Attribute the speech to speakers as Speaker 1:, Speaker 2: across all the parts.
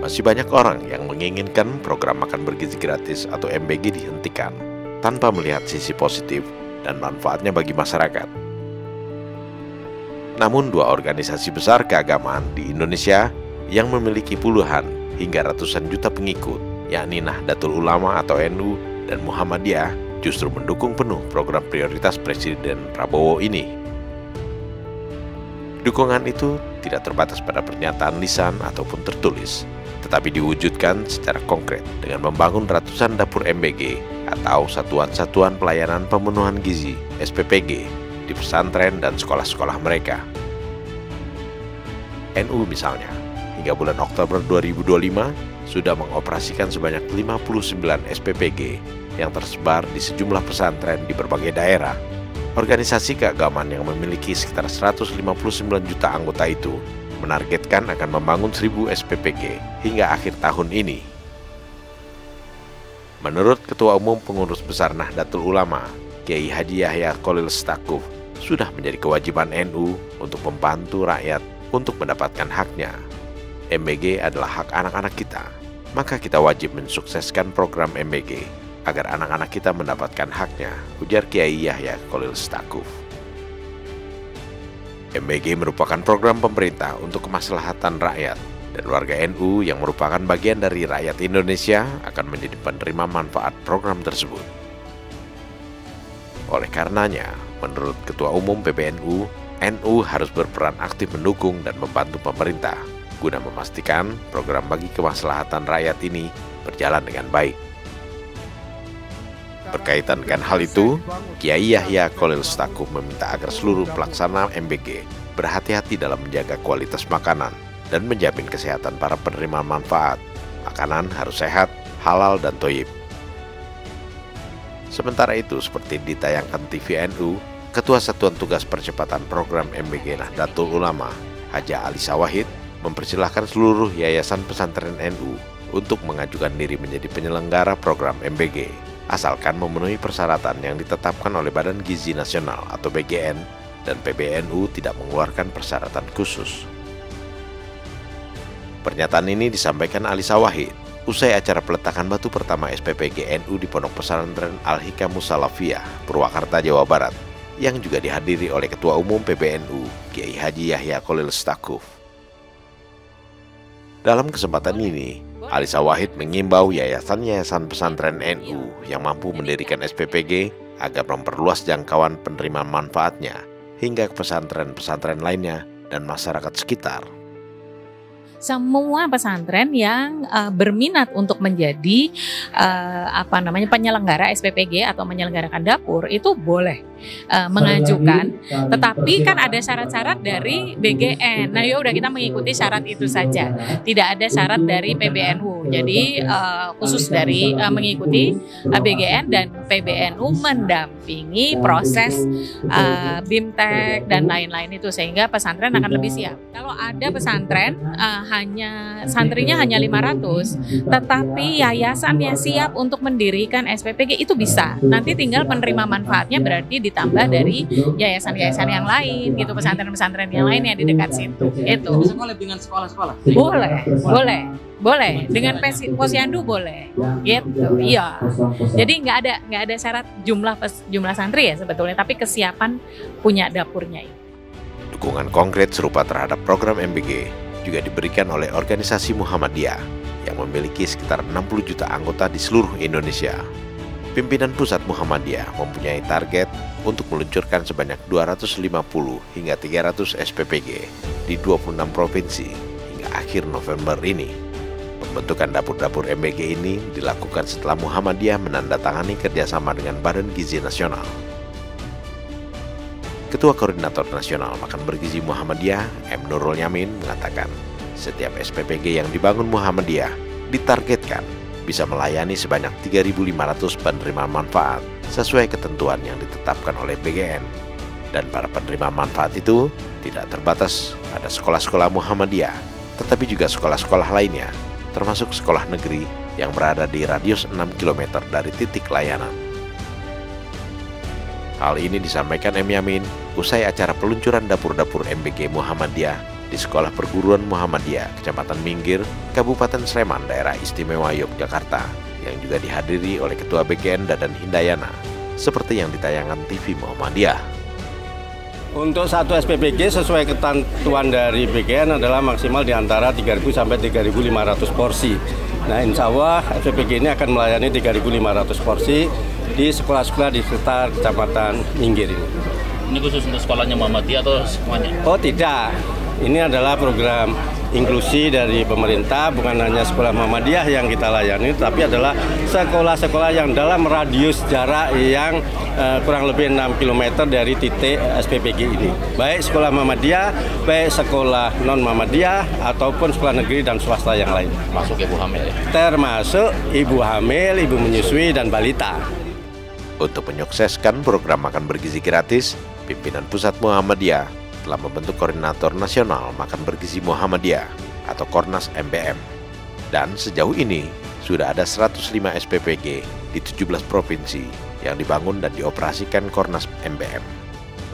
Speaker 1: Masih banyak orang yang menginginkan program makan bergizi gratis atau MBG dihentikan tanpa melihat sisi positif dan manfaatnya bagi masyarakat. Namun dua organisasi besar keagamaan di Indonesia yang memiliki puluhan hingga ratusan juta pengikut, yakni Nahdlatul Ulama atau NU dan Muhammadiyah, justru mendukung penuh program prioritas Presiden Prabowo ini. Dukungan itu tidak terbatas pada pernyataan lisan ataupun tertulis, tetapi diwujudkan secara konkret dengan membangun ratusan dapur MBG atau satuan-satuan pelayanan pemenuhan gizi SPPG di pesantren dan sekolah-sekolah mereka. NU misalnya, hingga bulan Oktober 2025 sudah mengoperasikan sebanyak 59 SPPG yang tersebar di sejumlah pesantren di berbagai daerah. Organisasi keagamaan yang memiliki sekitar 159 juta anggota itu menargetkan akan membangun 1000 SPPG hingga akhir tahun ini. Menurut Ketua Umum Pengurus Besar Nahdlatul Ulama, Kiai Haji Yahya Kholil Stakuf, sudah menjadi kewajiban NU untuk membantu rakyat untuk mendapatkan haknya. MBG adalah hak anak-anak kita, maka kita wajib mensukseskan program MBG agar anak-anak kita mendapatkan haknya, ujar Kiai Yahya Kholil Stakuf. MBG merupakan program pemerintah untuk kemaslahatan rakyat, dan warga NU yang merupakan bagian dari rakyat Indonesia akan menjadi penerima manfaat program tersebut. Oleh karenanya, menurut Ketua Umum PBNU, NU harus berperan aktif mendukung dan membantu pemerintah guna memastikan program bagi kemaslahatan rakyat ini berjalan dengan baik. Berkaitan dengan hal itu, Kiai Yahya Kholil Stakuf meminta agar seluruh pelaksana MBG berhati-hati dalam menjaga kualitas makanan dan menjamin kesehatan para penerima manfaat. Makanan harus sehat, halal, dan thoyyib. Sementara itu, seperti ditayangkan TV NU, Ketua Satuan Tugas Percepatan Program MBG Nahdlatul Ulama, Haja Alisa Wahid, mempersilahkan seluruh yayasan pesantren NU untuk mengajukan diri menjadi penyelenggara program MBG, asalkan memenuhi persyaratan yang ditetapkan oleh Badan Gizi Nasional atau BGN, dan PBNU tidak mengeluarkan persyaratan khusus. Pernyataan ini disampaikan Alisa Wahid usai acara peletakan batu pertama SPPG NU di Pondok Pesantren Al-Hikamus Salafiyah, Purwakarta, Jawa Barat, yang juga dihadiri oleh Ketua Umum PBNU, Kiai Haji Yahya Kholil Stakuf. Dalam kesempatan ini, Alisa Wahid mengimbau yayasan-yayasan pesantren NU yang mampu mendirikan SPPG agar memperluas jangkauan penerima manfaatnya hingga ke pesantren-pesantren lainnya dan masyarakat sekitar.
Speaker 2: Semua pesantren yang berminat untuk menjadi penyelenggara SPPG atau menyelenggarakan dapur itu boleh mengajukan, tetapi kan ada syarat-syarat dari BGN. Nah, ya udah kita mengikuti syarat itu saja. Tidak ada syarat dari PBNU. Jadi khusus dari mengikuti BGN dan PBNU mendampingi proses BIMTEK dan lain-lain itu sehingga pesantren akan lebih siap. Kalau ada pesantren santrinya hanya 500, tetapi yayasannya siap untuk mendirikan SPPG itu bisa. Nanti tinggal penerima manfaatnya berarti ditambah dari yayasan-yayasan yang lain gitu, pesantren-pesantren yang lain yang di dekat situ. Itu.
Speaker 3: Bisa collab dengan sekolah-sekolah?
Speaker 2: Boleh. Dengan posyandu boleh. Gitu. Iya. Jadi nggak ada syarat jumlah santri ya sebetulnya, tapi kesiapan punya dapurnya itu.
Speaker 1: Dukungan konkret serupa terhadap program MBG juga diberikan oleh organisasi Muhammadiyah yang memiliki sekitar 60 juta anggota di seluruh Indonesia. Pimpinan pusat Muhammadiyah mempunyai target untuk meluncurkan sebanyak 250 hingga 300 SPPG di 26 provinsi hingga akhir November ini. Pembentukan dapur-dapur MBG ini dilakukan setelah Muhammadiyah menandatangani kerjasama dengan Badan Gizi Nasional. Ketua Koordinator Nasional Makan Bergizi Muhammadiyah, M. Nurul Yamin, mengatakan setiap SPPG yang dibangun Muhammadiyah ditargetkan bisa melayani sebanyak 3.500 penerima manfaat sesuai ketentuan yang ditetapkan oleh BGN. Dan para penerima manfaat itu tidak terbatas pada sekolah-sekolah Muhammadiyah, tetapi juga sekolah-sekolah lainnya, termasuk sekolah negeri yang berada di radius 6 km dari titik layanan. Hal ini disampaikan M. Yamin usai acara peluncuran dapur-dapur MBG Muhammadiyah di Sekolah Perguruan Muhammadiyah, Kecamatan Minggir, Kabupaten Sleman, Daerah Istimewa Yogyakarta, yang juga dihadiri oleh Ketua BGN Dadan Hindayana, seperti yang ditayangkan TV Muhammadiyah.
Speaker 3: Untuk satu SPPG sesuai ketentuan dari BGN adalah maksimal di antara 3.000 sampai 3.500 porsi. Nah, insya Allah SPPG ini akan melayani 3.500 porsi di sekolah-sekolah di sekitar Kecamatan Minggir ini.
Speaker 4: Ini khusus untuk sekolahnya Muhammadiyah atau semuanya?
Speaker 3: Oh tidak, ini adalah program inklusi dari pemerintah, bukan hanya sekolah Muhammadiyah yang kita layani, tapi adalah sekolah-sekolah yang dalam radius jarak yang kurang lebih 6 km dari titik SPPG ini. Baik sekolah Muhammadiyah, baik sekolah non-Muhammadiyah, ataupun sekolah negeri dan swasta yang lain.
Speaker 4: Masuk ibu hamil ya?
Speaker 3: Termasuk ibu hamil, ibu menyusui, dan balita.
Speaker 1: Untuk menyukseskan program makan bergizi gratis, pimpinan Pusat Muhammadiyah telah membentuk Koordinator Nasional Makan Bergizi Muhammadiyah atau Kornas MBM. Dan sejauh ini sudah ada 105 SPPG di 17 provinsi yang dibangun dan dioperasikan Kornas MBM.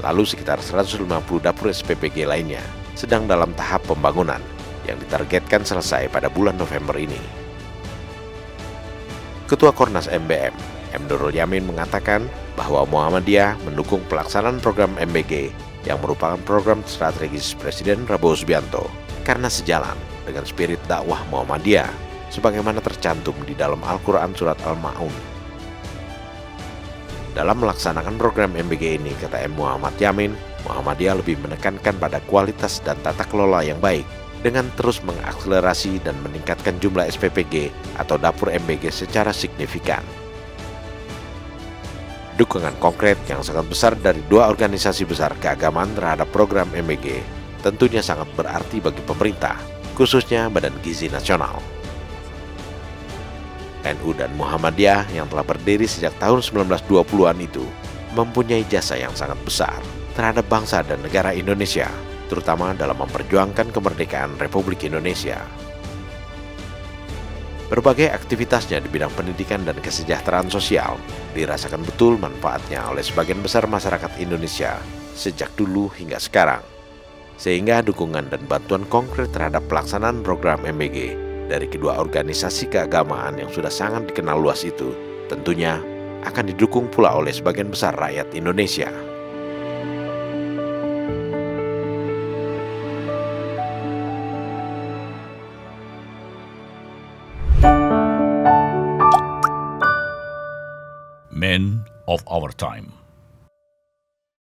Speaker 1: Lalu sekitar 150 dapur SPPG lainnya sedang dalam tahap pembangunan yang ditargetkan selesai pada bulan November ini. Ketua Kornas MBM, M. Nurul Yamin, mengatakan bahwa Muhammadiyah mendukung pelaksanaan program MBG yang merupakan program strategis Presiden Prabowo Subianto karena sejalan dengan spirit dakwah Muhammadiyah sebagaimana tercantum di dalam Al-Quran Surat Al-Ma'un. Dalam melaksanakan program MBG ini, kata M. Muhammad Yamin, Muhammadiyah lebih menekankan pada kualitas dan tata kelola yang baik dengan terus mengakselerasi dan meningkatkan jumlah SPPG atau dapur MBG secara signifikan. Dukungan konkret yang sangat besar dari dua organisasi besar keagamaan terhadap program MBG tentunya sangat berarti bagi pemerintah, khususnya Badan Gizi Nasional. NU dan Muhammadiyah yang telah berdiri sejak tahun 1920-an itu mempunyai jasa yang sangat besar terhadap bangsa dan negara Indonesia, terutama dalam memperjuangkan kemerdekaan Republik Indonesia. Berbagai aktivitasnya di bidang pendidikan dan kesejahteraan sosial dirasakan betul manfaatnya oleh sebagian besar masyarakat Indonesia sejak dulu hingga sekarang. Sehingga dukungan dan bantuan konkret terhadap pelaksanaan program MBG dari kedua organisasi keagamaan yang sudah sangat dikenal luas itu tentunya akan didukung pula oleh sebagian besar rakyat Indonesia.
Speaker 5: Men of our time.